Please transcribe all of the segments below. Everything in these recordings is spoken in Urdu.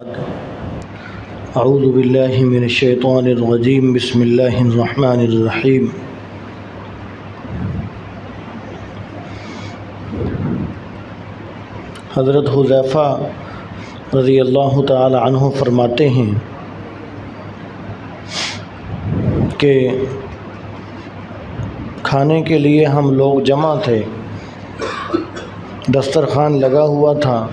اعوذ باللہ من الشیطان الرجیم بسم اللہ الرحمن الرحیم۔ حضرت حذیفہ رضی اللہ تعالی عنہ فرماتے ہیں کہ کھانے کے لیے ہم لوگ جمع تھے، دسترخوان لگا ہوا تھا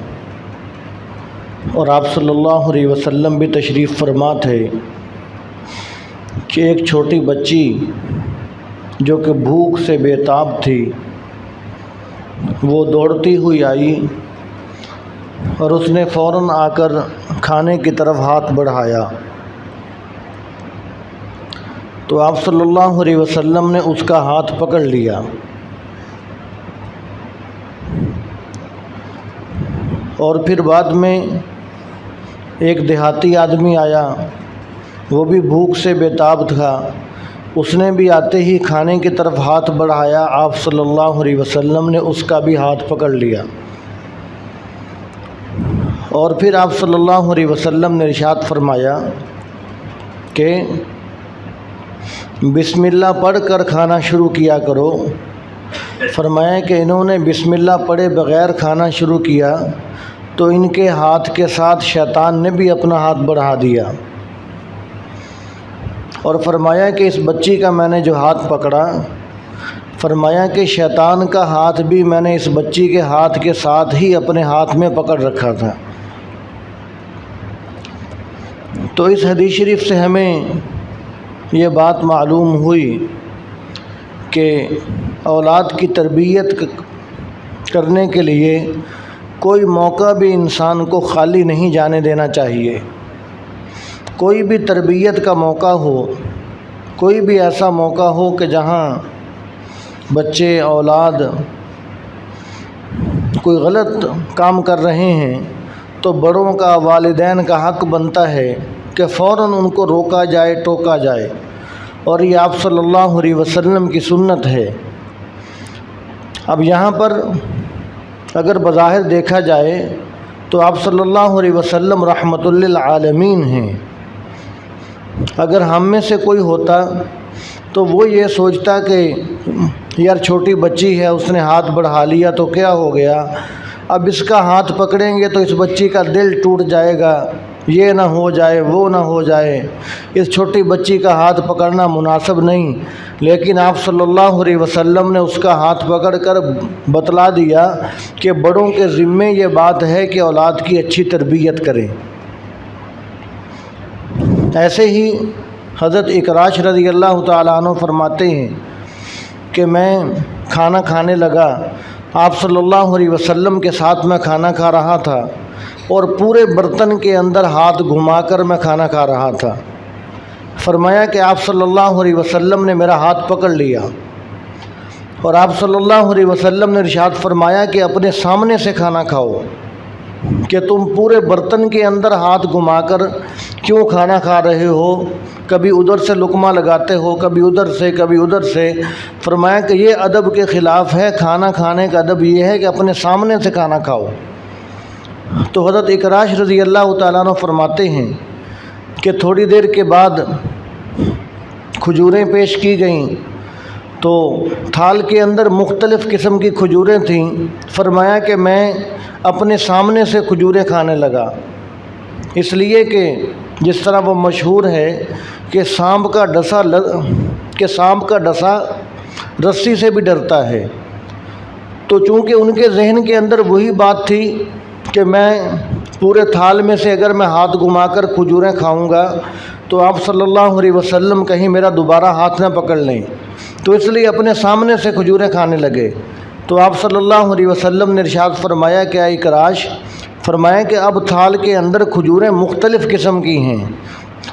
اور آپ صلی اللہ علیہ وسلم بھی تشریف فرما تھے کہ ایک چھوٹی بچی جو کہ بھوک سے بے تاب تھی وہ دوڑتی ہوئی آئی اور اس نے فوراً آ کر کھانے کی طرف ہاتھ بڑھایا تو آپ صلی اللہ علیہ وسلم نے اس کا ہاتھ پکڑ لیا اور پھر بعد میں ایک دیہاتی آدمی آیا، وہ بھی بھوک سے بے تاب تھا، اس نے بھی آتے ہی کھانے کی طرف ہاتھ بڑھایا، آپ صلی اللہ علیہ وسلم نے اس کا بھی ہاتھ پکڑ لیا اور پھر آپ صلی اللہ علیہ وسلم نے ارشاد فرمایا کہ بسم اللہ پڑھ کر کھانا شروع کیا کرو۔ فرمایا کہ انہوں نے بسم اللہ پڑھے بغیر کھانا شروع کیا تو ان کے ہاتھ کے ساتھ شیطان نے بھی اپنا ہاتھ بڑھا دیا، اور فرمایا کہ اس بچی کا میں نے جو ہاتھ پکڑا، فرمایا کہ شیطان کا ہاتھ بھی میں نے اس بچی کے ہاتھ کے ساتھ ہی اپنے ہاتھ میں پکڑ رکھا تھا۔ تو اس حدیث شریف سے ہمیں یہ بات معلوم ہوئی کہ اولاد کی تربیت کرنے کے لیے کوئی موقع بھی انسان کو خالی نہیں جانے دینا چاہیے۔ کوئی بھی تربیت کا موقع ہو، کوئی بھی ایسا موقع ہو کہ جہاں بچے اولاد کوئی غلط کام کر رہے ہیں تو بڑوں کا، والدین کا حق بنتا ہے کہ فوراً ان کو روکا جائے، ٹوکا جائے، اور یہ آپ صلی اللہ علیہ وسلم کی سنت ہے۔ اب یہاں پر اگر بظاہر دیکھا جائے تو آپ صلی اللہ علیہ وسلم رحمۃ للعالمین ہیں۔ اگر ہم میں سے کوئی ہوتا تو وہ یہ سوچتا کہ یار چھوٹی بچی ہے، اس نے ہاتھ بڑھا لیا تو کیا ہو گیا، اب اس کا ہاتھ پکڑیں گے تو اس بچی کا دل ٹوٹ جائے گا، یہ نہ ہو جائے، وہ نہ ہو جائے، اس چھوٹی بچی کا ہاتھ پکڑنا مناسب نہیں۔ لیکن آپ صلی اللہ علیہ وسلم نے اس کا ہاتھ پکڑ کر بتلا دیا کہ بڑوں کے ذمے یہ بات ہے کہ اولاد کی اچھی تربیت کریں۔ ایسے ہی حضرت اکراش رضی اللہ تعالیٰ عنہ فرماتے ہیں کہ میں کھانا کھانے لگا، آپ صلی اللہ علیہ وسلم کے ساتھ میں کھانا کھا رہا تھا اور پورے برتن کے اندر ہاتھ گھما کر میں کھانا کھا رہا تھا۔ فرمایا کہ آپ صلی اللہ علیہ وسلم نے میرا ہاتھ پکڑ لیا اور آپ صلی اللہ علیہ وسلم نے ارشاد فرمایا کہ اپنے سامنے سے کھانا کھاؤ، کہ تم پورے برتن کے اندر ہاتھ گھما کر کیوں کھانا کھا رہے ہو، کبھی ادھر سے لقمہ لگاتے ہو، کبھی ادھر سے، کبھی ادھر سے۔ فرمایا کہ یہ ادب کے خلاف ہے، کھانا کھانے کا ادب یہ ہے کہ اپنے سامنے سے کھانا کھاؤ۔ تو حضرت اکراش رضی اللہ تعالیٰ عنہ فرماتے ہیں کہ تھوڑی دیر کے بعد کھجوریں پیش کی گئیں تو تھال کے اندر مختلف قسم کی کھجوریں تھیں۔ فرمایا کہ میں اپنے سامنے سے کھجوریں کھانے لگا، اس لیے کہ جس طرح وہ مشہور ہے کہ سانپ کا ڈسا رسی سے بھی ڈرتا ہے، تو چونکہ ان کے ذہن کے اندر وہی بات تھی کہ میں پورے تھال میں سے اگر میں ہاتھ گھما کر کھجوریں کھاؤں گا تو آپ صلی اللہ علیہ وسلم کہیں میرا دوبارہ ہاتھ نہ پکڑ لیں، تو اس لیے اپنے سامنے سے کھجوریں کھانے لگے۔ تو آپ صلی اللہ علیہ وسلم نے ارشاد فرمایا کہ اے اکراش، فرمایا کہ اب تھال کے اندر کھجوریں مختلف قسم کی ہیں،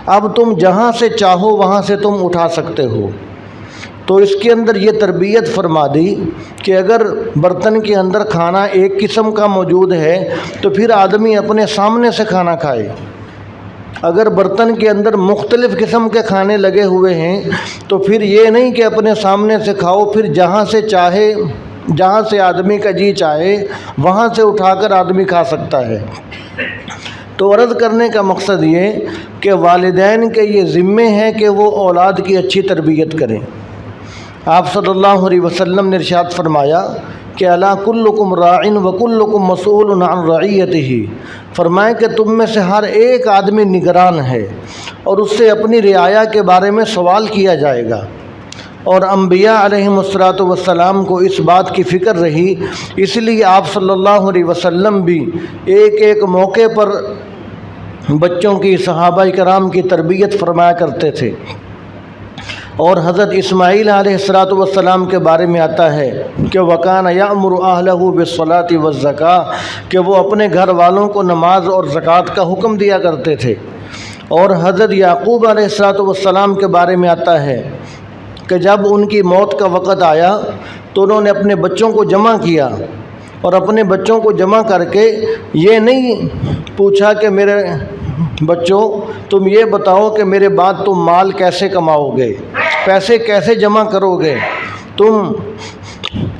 اب تم جہاں سے چاہو وہاں سے تم اٹھا سکتے ہو۔ تو اس کے اندر یہ تربیت فرما دی کہ اگر برتن کے اندر کھانا ایک قسم کا موجود ہے تو پھر آدمی اپنے سامنے سے کھانا کھائے۔ اگر برتن کے اندر مختلف قسم کے کھانے لگے ہوئے ہیں تو پھر یہ نہیں کہ اپنے سامنے سے کھاؤ، پھر جہاں سے چاہے، جہاں سے آدمی کا جی چاہے وہاں سے اٹھا کر آدمی کھا سکتا ہے۔ تو عرض کرنے کا مقصد یہ کہ والدین کے یہ ذمے ہے کہ وہ اولاد کی اچھی تربیت کریں۔ آپ صلی اللہ علیہ وسلم نے ارشاد فرمایا کہ الا کلکم راع وکلکم مسئول عن رعیتہ، فرمایا کہ تم میں سے ہر ایک آدمی نگران ہے اور اس سے اپنی رعایا کے بارے میں سوال کیا جائے گا۔ اور انبیاء علیہم الصلاۃ والسلام کو اس بات کی فکر رہی، اس لیے آپ صلی اللہ علیہ وسلم بھی ایک ایک موقع پر بچوں کی، صحابہ کرام کی تربیت فرمایا کرتے تھے۔ اور حضرت اسماعیل علیہ الصلاۃ والسلام کے بارے میں آتا ہے کہ وَكَانَ يَأْمُرُ أَهْلَهُ بِالصَّلَاةِ وَالزَّكَاةِ، کہ وہ اپنے گھر والوں کو نماز اور زکوٰۃ کا حکم دیا کرتے تھے۔ اور حضرت یعقوب علیہ الصلاۃ والسلام کے بارے میں آتا ہے کہ جب ان کی موت کا وقت آیا تو انہوں نے اپنے بچوں کو جمع کیا، اور اپنے بچوں کو جمع کر کے یہ نہیں پوچھا کہ میرے بچوں تم یہ بتاؤ کہ میرے بعد تم مال کیسے کماؤ گے، پیسے کیسے جمع کرو گے، تم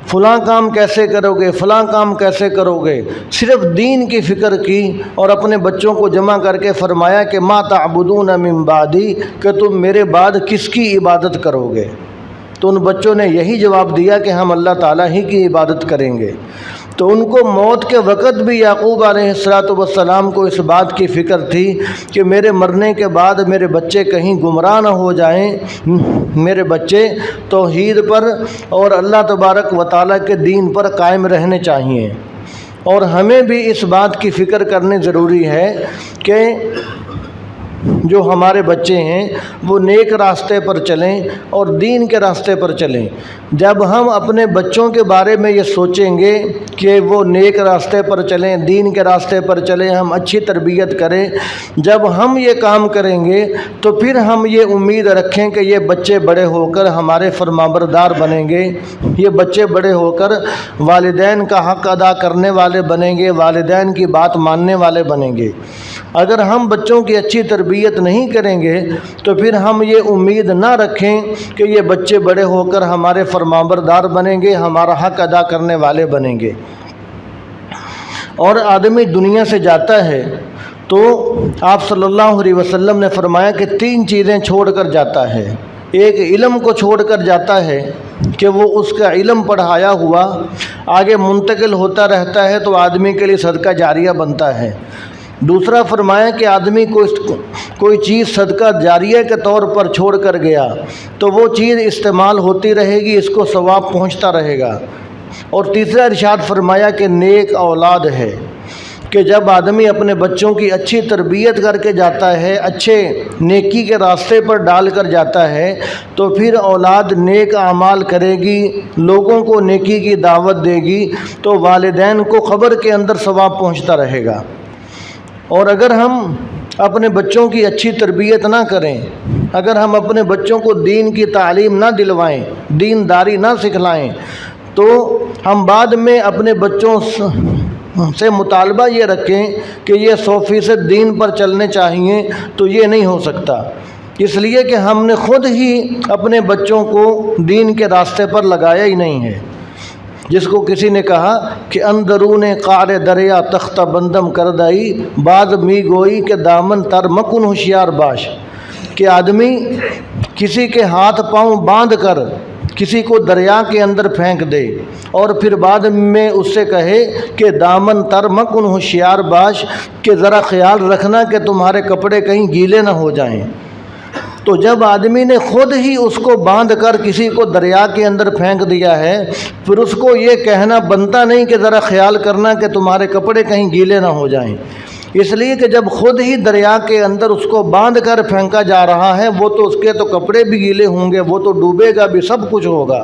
فلاں کام کیسے کرو گے، فلاں کام کیسے کرو گے، صرف دین کی فکر کی اور اپنے بچوں کو جمع کر کے فرمایا کہ ما تعبدون من بعدی، کہ تم میرے بعد کس کی عبادت کرو گے۔ تو ان بچوں نے یہی جواب دیا کہ ہم اللہ تعالیٰ ہی کی عبادت کریں گے۔ تو ان کو موت کے وقت بھی یعقوب علیہ الصلاۃ والسلام کو اس بات کی فکر تھی کہ میرے مرنے کے بعد میرے بچے کہیں گمراہ نہ ہو جائیں، میرے بچے توحید پر اور اللہ تبارک و تعالیٰ کے دین پر قائم رہنے چاہیے۔ اور ہمیں بھی اس بات کی فکر کرنی ضروری ہے کہ جو ہمارے بچے ہیں وہ نیک راستے پر چلیں اور دین کے راستے پر چلیں۔ جب ہم اپنے بچوں کے بارے میں یہ سوچیں گے کہ وہ نیک راستے پر چلیں، دین کے راستے پر چلیں، ہم اچھی تربیت کریں، جب ہم یہ کام کریں گے تو پھر ہم یہ امید رکھیں کہ یہ بچے بڑے ہو کر ہمارے فرمانبردار بنیں گے، یہ بچے بڑے ہو کر والدین کا حق ادا کرنے والے بنیں گے، والدین کی بات ماننے والے بنیں گے۔ اگر ہم بچوں کی اچھی تربیت نہیں کریں گے تو پھر ہم یہ امید نہ رکھیں کہ یہ بچے بڑے ہو کر ہمارے فرمانبردار بنیں گے، ہمارا حق ادا کرنے والے بنیں گے۔ اور آدمی دنیا سے جاتا ہے تو آپ صلی اللہ علیہ وسلم نے فرمایا کہ 3 چیزیں چھوڑ کر جاتا ہے۔ ایک علم کو چھوڑ کر جاتا ہے کہ وہ اس کا علم پڑھایا ہوا آگے منتقل ہوتا رہتا ہے تو آدمی کے لیے صدقہ جاریہ بنتا ہے۔ دوسرا فرمایا کہ آدمی کوئی چیز صدقہ جاریہ کے طور پر چھوڑ کر گیا تو وہ چیز استعمال ہوتی رہے گی، اس کو ثواب پہنچتا رہے گا۔ اور تیسرا ارشاد فرمایا کہ نیک اولاد ہے، کہ جب آدمی اپنے بچوں کی اچھی تربیت کر کے جاتا ہے، اچھے نیکی کے راستے پر ڈال کر جاتا ہے تو پھر اولاد نیک اعمال کرے گی، لوگوں کو نیکی کی دعوت دے گی تو والدین کو قبر کے اندر ثواب پہنچتا رہے گا۔ اور اگر ہم اپنے بچوں کی اچھی تربیت نہ کریں، اگر ہم اپنے بچوں کو دین کی تعلیم نہ دلوائیں، دینداری نہ سکھلائیں، تو ہم بعد میں اپنے بچوں سے مطالبہ یہ رکھیں کہ یہ 100% دین پر چلنے چاہیے تو یہ نہیں ہو سکتا، اس لیے کہ ہم نے خود ہی اپنے بچوں کو دین کے راستے پر لگایا ہی نہیں ہے۔ جس کو کسی نے کہا کہ اندرون قعر دریا تختہ بندم کردائی، بعض می گوئی کہ دامن تر مکن ہوشیار باش، کہ آدمی کسی کے ہاتھ پاؤں باندھ کر کسی کو دریا کے اندر پھینک دے اور پھر بعد میں اس سے کہے کہ دامن تر مکن ہوشیار باش، کہ ذرا خیال رکھنا کہ تمہارے کپڑے کہیں گیلے نہ ہو جائیں۔ تو جب آدمی نے خود ہی اس کو باندھ کر کسی کو دریا کے اندر پھینک دیا ہے، پھر اس کو یہ کہنا بنتا نہیں کہ ذرا خیال کرنا کہ تمہارے کپڑے کہیں گیلے نہ ہو جائیں، اس لیے کہ جب خود ہی دریا کے اندر اس کو باندھ کر پھینکا جا رہا ہے، وہ تو اس کے تو کپڑے بھی گیلے ہوں گے، وہ تو ڈوبے گا بھی، سب کچھ ہوگا۔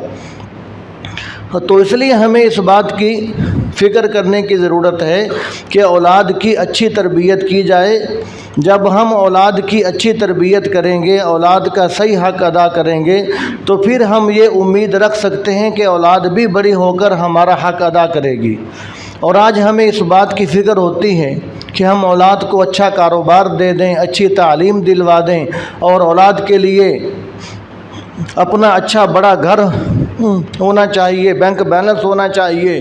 تو اس لیے ہمیں اس بات کی فکر کرنے کی ضرورت ہے کہ اولاد کی اچھی تربیت کی جائے۔ جب ہم اولاد کی اچھی تربیت کریں گے، اولاد کا صحیح حق ادا کریں گے تو پھر ہم یہ امید رکھ سکتے ہیں کہ اولاد بھی بڑی ہو کر ہمارا حق ادا کرے گی۔ اور آج ہمیں اس بات کی فکر ہوتی ہے کہ ہم اولاد کو اچھا کاروبار دے دیں، اچھی تعلیم دلوا دیں، اور اولاد کے لیے اپنا اچھا بڑا گھر ہونا چاہیے، بینک بیلنس ہونا چاہیے،